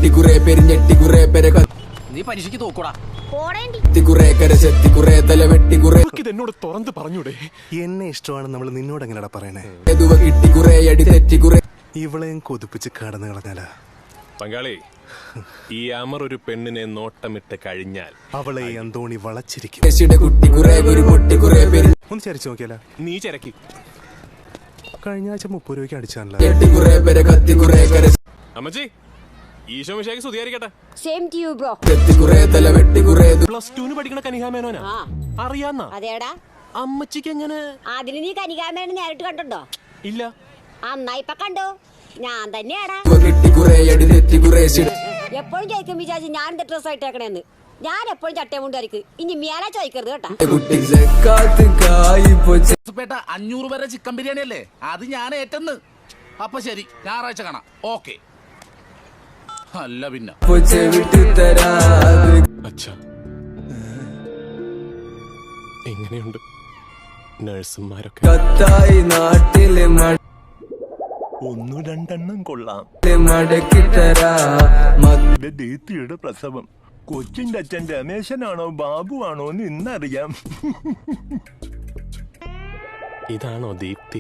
എനിക്ക് നീ പരീക്ഷയ്ക്ക് തോക്കൂടാ. എന്നോട് തുറന്ന് പറഞ്ഞൂടെ? എന്നെ ഇഷ്ടമാണ് നമ്മൾ നിന്നോട് എങ്ങനെയാ പറയണേ? ഇവളെയും കൊതിപ്പിച്ച് കടന്നു കളഞ്ഞാലാ പങ്കാളി. ഈ അമർ ഒരു പെണ്ണിനെ നോട്ടമിട്ട് കഴിഞ്ഞാൽ അവളെ അന്തോണി വളച്ചിരിക്കും. ഒന്ന് ചരിച്ചു നോക്കിയാല. നീ ചരക്കി. കഴിഞ്ഞ ആഴ്ച 30 രൂപയ്ക്ക് അടിച്ചാണല്ലോ. അമ്മച്ചി, ഈശോ മിശിഹായ്ക്ക് സ്തുതിയായിരിക്കട്ടെ. Same to you bro. +2 പഠിക്കണ കനികാമേനോനാ അറിയാന്നാ? അതേടാ. അമ്മച്ചിക്ക് എങ്ങനെ? അതിന് നീ കനികാമേനെ നേരിട്ട് കണ്ടോ? ഇല്ല. അന്നാ ഇപ്പൊ കണ്ടു. ഞാൻ തന്നെയാടാ. എപ്പോഴും ചോദിക്കും വിചാരിച്ചു ഞാൻ എന്താ ഡ്രസ് ആയിട്ടേക്കണേന്ന്. ഞാൻ എപ്പോഴും ചട്ടമുണ്ടായിരിക്കും. ഇനി മേലെ ചോദിക്കരുത് കേട്ടാ. 500 പേരെ ചിക്കൻ ബിരിയാണി അല്ലേ? അത് ഞാൻ ഏറ്റെന്ന്. അപ്പൊ ശരി, ഞായറാഴ്ച കാണാം. ഓക്കെ. അല്ല പിന്നെ അച്ഛാ, എങ്ങനെയുണ്ട് നഴ്സുമാരൊക്കെ? 1-2 കൊള്ളാം. ദീപ്തിയുടെ പ്രസവം. കൊച്ചിന്റെ അച്ഛൻ രമേശനാണോ ബാബുവാണോ എന്ന് ഇന്നറിയാം. ഇതാണോ ദീപ്തി?